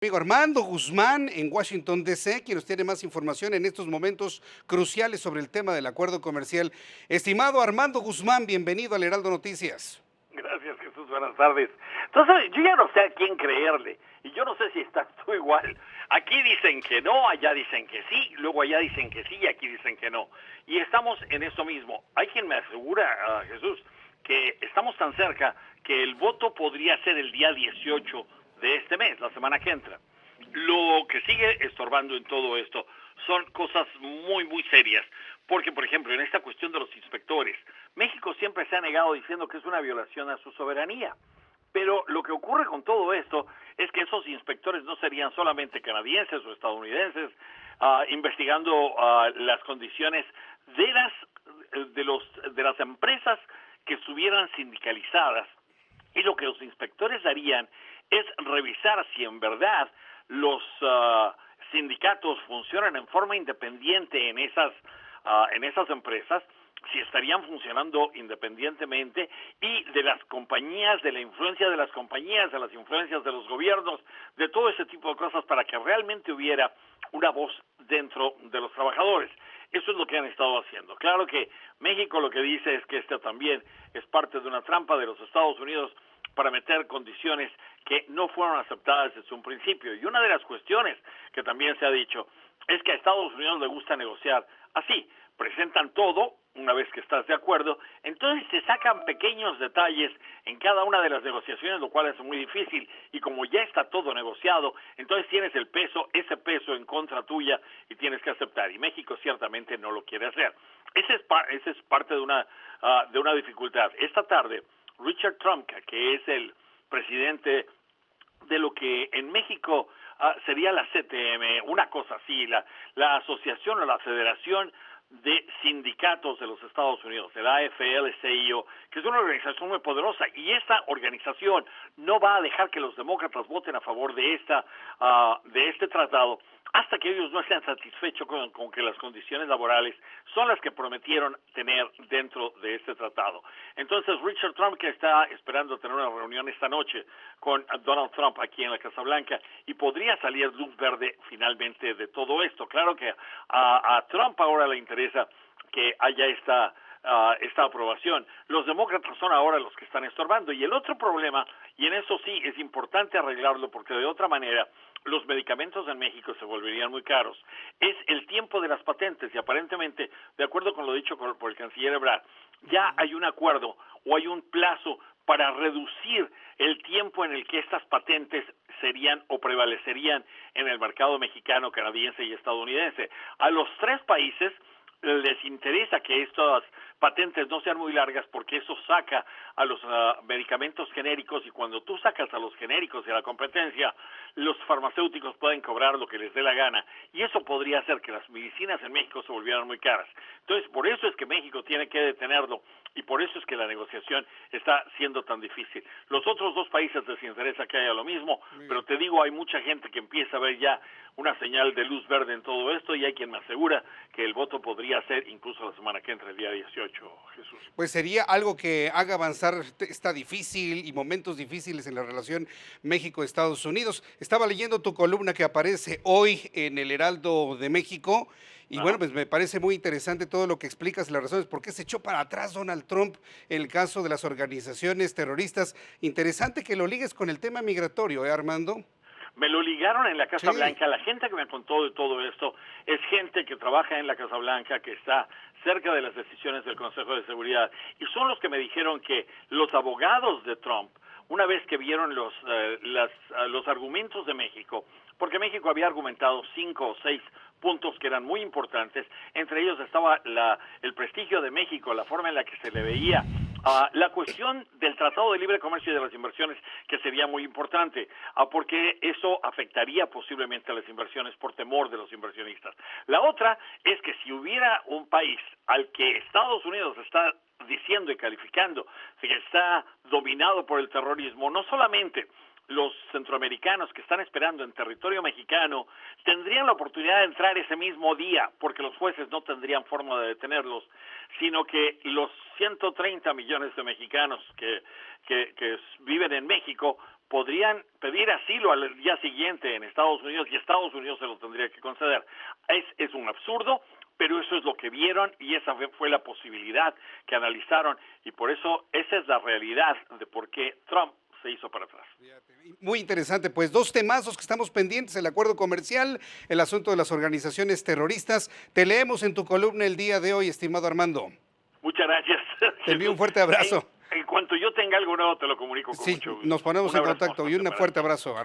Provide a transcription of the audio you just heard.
Amigo Armando Guzmán en Washington, D.C., quien nos tiene más información en estos momentos cruciales sobre el tema del acuerdo comercial. Estimado Armando Guzmán, bienvenido al Heraldo Noticias. Gracias, Jesús. Buenas tardes. Entonces, yo ya no sé a quién creerle. Y yo no sé si estás tú igual. Aquí dicen que no, allá dicen que sí, luego allá dicen que sí y aquí dicen que no. Y estamos en eso mismo. Hay quien me asegura, Jesús, que estamos tan cerca que el voto podría ser el día 18 de este mes, la semana que entra. Lo que sigue estorbando en todo esto son cosas muy, muy serias. Porque, por ejemplo, en esta cuestión de los inspectores, México siempre se ha negado diciendo que es una violación a su soberanía. Pero lo que ocurre con todo esto es que esos inspectores no serían solamente canadienses o estadounidenses investigando las condiciones de las empresas que estuvieran sindicalizadas. Y lo que los inspectores harían es revisar si en verdad los sindicatos funcionan en forma independiente en esas empresas, si estarían funcionando independientemente, y de las compañías, de la influencia de las compañías, de las influencias de los gobiernos, de todo ese tipo de cosas, para que realmente hubiera una voz dentro de los trabajadores. Eso es lo que han estado haciendo. Claro que México lo que dice es que esto también es parte de una trampa de los Estados Unidos para meter condiciones que no fueron aceptadas desde un principio. Y una de las cuestiones que también se ha dicho es que a Estados Unidos le gusta negociar así. Presentan todo, una vez que estás de acuerdo, entonces se sacan pequeños detalles en cada una de las negociaciones, lo cual es muy difícil, y como ya está todo negociado, entonces tienes ese peso en contra tuya, y tienes que aceptar, y México ciertamente no lo quiere hacer. Ese es parte de una dificultad. Esta tarde, Richard Trump, que es el presidente de lo que en México sería la CTM, una cosa así, la asociación o la federación de sindicatos de los Estados Unidos, el AFL-CIO, que es una organización muy poderosa, y esta organización no va a dejar que los demócratas voten a favor de este tratado hasta que ellos no estén satisfechos con que las condiciones laborales son las que prometieron tener dentro de este tratado. Entonces, Richard Trump, que está esperando tener una reunión esta noche con Donald Trump aquí en la Casa Blanca, y podría salir luz verde finalmente de todo esto. Claro que a Trump ahora le interesa que haya esta aprobación. Los demócratas son ahora los que están estorbando. Y el otro problema, y en eso sí es importante arreglarlo, porque de otra manera los medicamentos en México se volverían muy caros, es el tiempo de las patentes. Y aparentemente, de acuerdo con lo dicho por el canciller Ebrard, ya hay un acuerdo o hay un plazo para reducir el tiempo en el que estas patentes serían o prevalecerían en el mercado mexicano, canadiense y estadounidense. A los tres países les interesa que estas patentes no sean muy largas, porque eso saca a los medicamentos genéricos, y cuando tú sacas a los genéricos y a la competencia, los farmacéuticos pueden cobrar lo que les dé la gana, y eso podría hacer que las medicinas en México se volvieran muy caras. Entonces, por eso es que México tiene que detenerlo, y por eso es que la negociación está siendo tan difícil. Los otros dos países les interesa que haya lo mismo, pero te digo, hay mucha gente que empieza a ver ya una señal de luz verde en todo esto, y hay quien me asegura que el voto podría ser incluso la semana que entra, el día 18, Jesús. Pues sería algo que haga avanzar esta difícil y momentos difíciles en la relación México-Estados Unidos. Estaba leyendo tu columna que aparece hoy en el Heraldo de México. Y bueno, Ajá. pues me parece muy interesante todo lo que explicas, las razones por qué se echó para atrás Donald Trump en el caso de las organizaciones terroristas. Interesante que lo ligues con el tema migratorio, ¿eh, Armando? Me lo ligaron en la Casa Sí. Blanca. La gente que me contó de todo esto es gente que trabaja en la Casa Blanca, que está cerca de las decisiones del Consejo de Seguridad, y son los que me dijeron que los abogados de Trump, una vez que vieron los argumentos de México, porque México había argumentado 5 o 6 puntos que eran muy importantes, entre ellos estaba el prestigio de México, la forma en la que se le veía, la cuestión del Tratado de Libre Comercio y de las inversiones, que sería muy importante, porque eso afectaría posiblemente a las inversiones por temor de los inversionistas. La otra es que si hubiera un país al que Estados Unidos está diciendo y calificando que está dominado por el terrorismo, no solamente los centroamericanos que están esperando en territorio mexicano tendrían la oportunidad de entrar ese mismo día, porque los jueces no tendrían forma de detenerlos, sino que los 130 millones de mexicanos que viven en México podrían pedir asilo al día siguiente en Estados Unidos y Estados Unidos se lo tendría que conceder. Es un absurdo, pero eso es lo que vieron y esa fue la posibilidad que analizaron y por eso esa es la realidad de por qué Trump se hizo para atrás. Muy interesante, pues 2 temazos que estamos pendientes, el acuerdo comercial, el asunto de las organizaciones terroristas. Te leemos en tu columna el día de hoy, estimado Armando. Muchas gracias. Te envío un fuerte abrazo. En cuanto yo tenga algo nuevo te lo comunico con Sí, mucho gusto. nos ponemos Un en abrazo contacto y un fuerte abrazo.